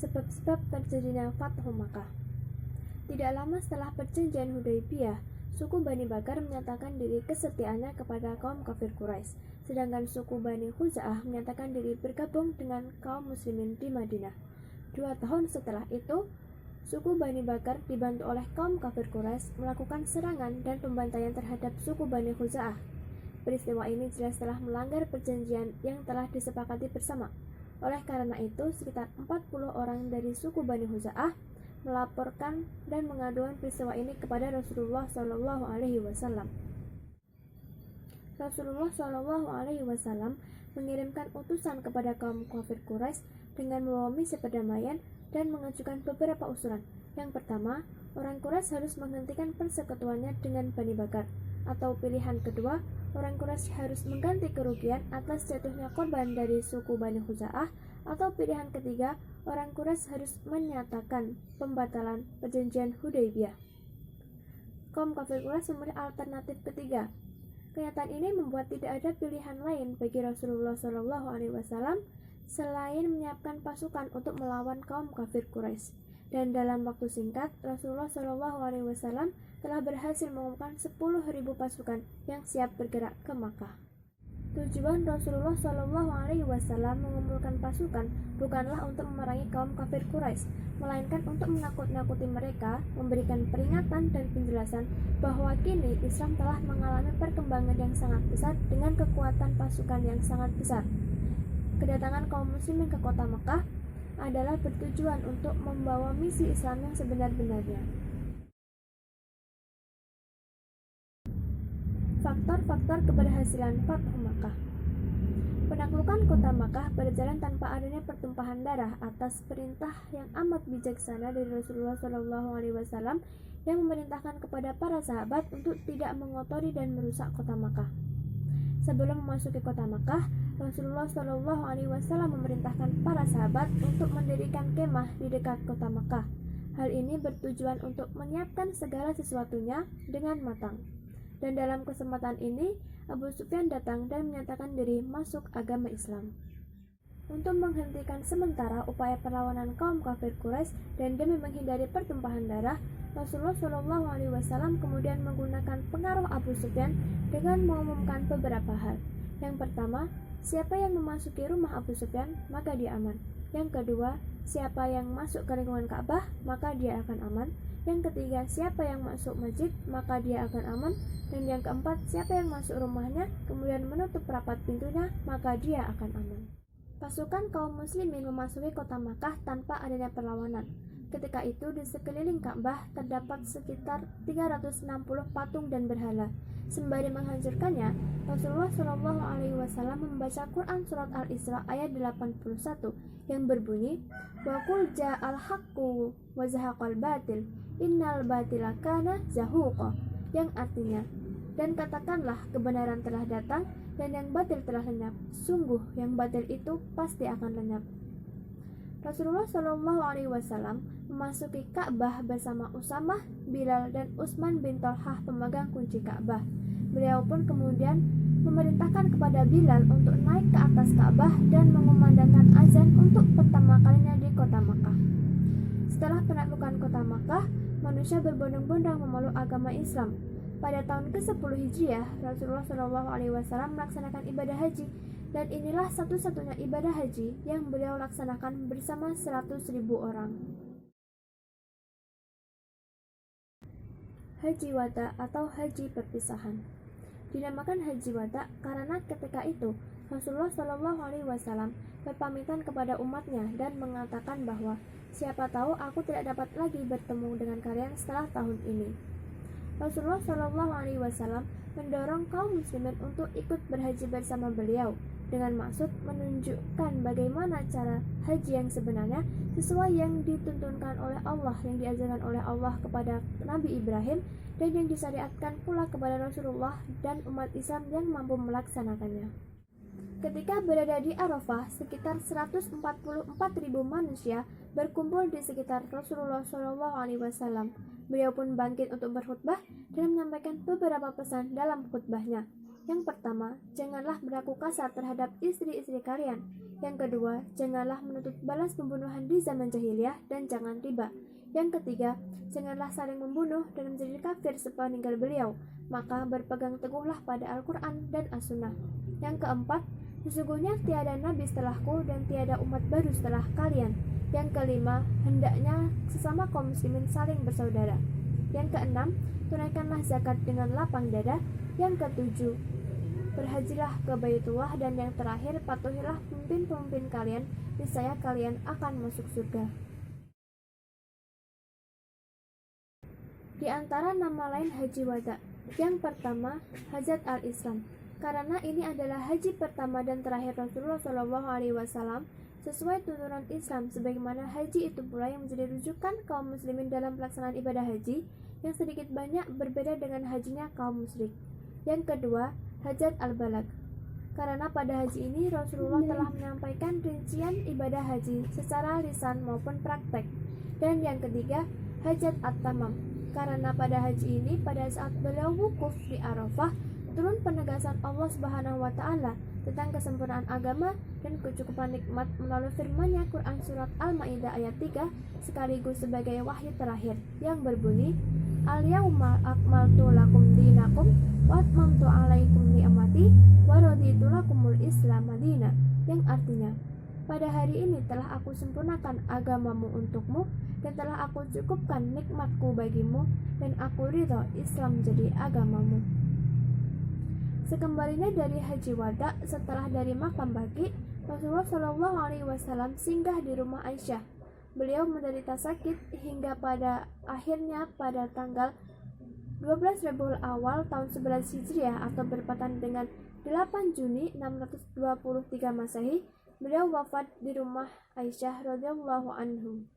sebab-sebab terjadinya Fathu Makkah. Tidak lama setelah perjanjian Hudaybiyah, suku Bani Bakar menyatakan diri kesetiaannya kepada kaum kafir Quraisy, sedangkan suku Bani Khuza'ah menyatakan diri bergabung dengan kaum muslimin di Madinah. 2 tahun setelah itu, suku Bani Bakar dibantu oleh kaum kafir Quraisy melakukan serangan dan pembantaian terhadap suku Bani Khuza'ah. Peristiwa ini jelas telah melanggar perjanjian yang telah disepakati bersama. Oleh karena itu, sekitar 40 orang dari suku Bani Khuza'ah melaporkan dan mengadukan peristiwa ini kepada Rasulullah Shallallahu Alaihi Wasallam. Rasulullah Shallallahu Alaihi Wasallam mengirimkan utusan kepada kaum kafir Quraisy dengan membawa misi perdamaian dan mengajukan beberapa usulan. Yang pertama, orang Quraisy harus menghentikan persekutuannya dengan Bani Bakar, atau pilihan kedua, orang Quraisy harus mengganti kerugian atas jatuhnya korban dari suku Bani Khuza'ah, atau pilihan ketiga, orang Quraisy harus menyatakan pembatalan perjanjian Hudaybiyah. Kaum kafir Quraisy memilih alternatif ketiga. Kenyataan ini membuat tidak ada pilihan lain bagi Rasulullah Shallallahu Alaihi Wasallam selain menyiapkan pasukan untuk melawan kaum kafir Quraisy. Dan dalam waktu singkat, Rasulullah Shallallahu Alaihi Wasallam telah berhasil mengumumkan 10.000 pasukan yang siap bergerak ke Makkah. Tujuan Rasulullah Shallallahu Alaihi Wasallam mengumpulkan pasukan bukanlah untuk memerangi kaum kafir Quraisy, melainkan untuk menakut-nakuti mereka, memberikan peringatan dan penjelasan bahwa kini Islam telah mengalami perkembangan yang sangat besar dengan kekuatan pasukan yang sangat besar. Kedatangan kaum muslimin ke kota Makkah adalah bertujuan untuk membawa misi Islam yang sebenar-benarnya. Faktor-faktor keberhasilan Fathu Makkah. Penaklukan kota Makkah berjalan tanpa adanya pertumpahan darah atas perintah yang amat bijaksana dari Rasulullah Shallallahu Alaihi Wasallam yang memerintahkan kepada para sahabat untuk tidak mengotori dan merusak kota Makkah. Sebelum memasuki kota Makkah, Rasulullah Shallallahu Alaihi Wasallam memerintahkan para sahabat untuk mendirikan kemah di dekat kota Makkah. Hal ini bertujuan untuk menyiapkan segala sesuatunya dengan matang. Dan dalam kesempatan ini, Abu Sufyan datang dan menyatakan diri masuk agama Islam. Untuk menghentikan sementara upaya perlawanan kaum kafir Quraisy dan demi menghindari pertumpahan darah, Rasulullah Shallallahu Alaihi Wasallam kemudian menggunakan pengaruh Abu Sufyan dengan mengumumkan beberapa hal. Yang pertama, siapa yang memasuki rumah Abu Sufyan, maka dia aman. Yang kedua, siapa yang masuk ke lingkungan Ka'bah, maka dia akan aman. Yang ketiga, siapa yang masuk masjid, maka dia akan aman. Dan yang keempat, siapa yang masuk rumahnya, kemudian menutup rapat pintunya, maka dia akan aman. Pasukan kaum muslimin memasuki kota Makkah tanpa adanya perlawanan. Ketika itu, di sekeliling Ka'bah terdapat sekitar 360 patung dan berhala. Sembari menghancurkannya, Rasulullah Shallallahu Alaihi Wasallam membaca Quran surat Al-Isra ayat 81 yang berbunyi, "Wa qul ja'al haqqu wa zahaqal batil, innal batila kana zahuqa," yang artinya, dan katakanlah kebenaran telah datang dan yang batil telah lenyap. Sungguh yang batil itu pasti akan lenyap. Rasulullah Shallallahu Alaihi Wasallam memasuki Ka'bah bersama Usamah, Bilal, dan Utsman bin Thalhah pemegang kunci Ka'bah. Beliau pun kemudian memerintahkan kepada Bilal untuk naik ke atas Ka'bah dan mengumandangkan azan untuk pertama kalinya di kota Makkah. Setelah penaklukan kota Makkah, manusia berbondong-bondong memeluk agama Islam. Pada tahun ke-10 Hijriah, Rasulullah Shallallahu Alaihi Wasallam melaksanakan ibadah haji, dan inilah satu-satunya ibadah haji yang beliau laksanakan bersama 100.000 orang. Haji Wada atau haji perpisahan. Dinamakan Haji Wada karena ketika itu Rasulullah Shallallahu Alaihi Wasallam berpamitan kepada umatnya dan mengatakan bahwa siapa tahu aku tidak dapat lagi bertemu dengan kalian setelah tahun ini. Rasulullah Shallallahu Alaihi Wasallam mendorong kaum muslimin untuk ikut berhaji bersama beliau dengan maksud menunjukkan bagaimana cara haji yang sebenarnya sesuai yang dituntunkan oleh Allah, yang diajarkan oleh Allah kepada Nabi Ibrahim dan yang disyariatkan pula kepada Rasulullah dan umat Islam yang mampu melaksanakannya. Ketika berada di Arafah, sekitar 144.000 manusia berkumpul di sekitar Rasulullah Shallallahu Alaihi Wasallam. Beliau pun bangkit untuk berkhutbah dan menyampaikan beberapa pesan dalam khutbahnya. Yang pertama, janganlah berlaku kasar terhadap istri-istri kalian. Yang kedua, janganlah menuntut balas pembunuhan di zaman jahiliyah dan jangan riba. Yang ketiga, janganlah saling membunuh dan menjadi kafir sepeninggal beliau, maka berpegang teguhlah pada Al-Quran dan As-Sunnah. Yang keempat, sesungguhnya tiada nabi setelahku dan tiada umat baru setelah kalian. Yang kelima, hendaknya sesama kaum muslimin saling bersaudara. Yang keenam, tunaikanlah zakat dengan lapang dada. Yang ketujuh, berhajilah ke Baitullah. Dan yang terakhir, patuhilah pemimpin-pemimpin kalian, niscaya kalian akan masuk surga. Di antara nama lain Haji Wada, yang pertama, Hajat al-Islam, karena ini adalah haji pertama dan terakhir Rasulullah SAW sesuai tuntunan Islam, sebagaimana haji itu pula yang menjadi rujukan kaum muslimin dalam pelaksanaan ibadah haji, yang sedikit banyak berbeda dengan hajinya kaum musyrik. Yang kedua, Hajat al-Balag, karena pada haji ini Rasulullah telah menyampaikan rincian ibadah haji secara lisan maupun praktek. Dan yang ketiga, Hajat at-Tamam, karena pada haji ini pada saat beliau wukuf di Arafah turun penegasan Allah Subhanahu wa taala tentang kesempurnaan agama dan kecukupan nikmat melalui firman-Nya Quran surat Al-Maidah ayat 3 sekaligus sebagai wahyu terakhir yang berbunyi, Al-yauma akmaltu lakum dinakum wa atmamtu alaikum ni'mati wa raditu lakumul Islam madina, yang artinya, pada hari ini telah aku sempurnakan agamamu untukmu dan telah aku cukupkan nikmatku bagimu dan aku ridho Islam menjadi agamamu. Sekembalinya dari Haji Wada, setelah dari makam Baqi, Rasulullah SAW singgah di rumah Aisyah. Beliau menderita sakit hingga pada akhirnya pada tanggal 12 Rabiul Awal tahun 11 Hijriah atau bertepatan dengan 8 Juni 623 Masehi, beliau wafat di rumah Aisyah radhiyallahu anhu.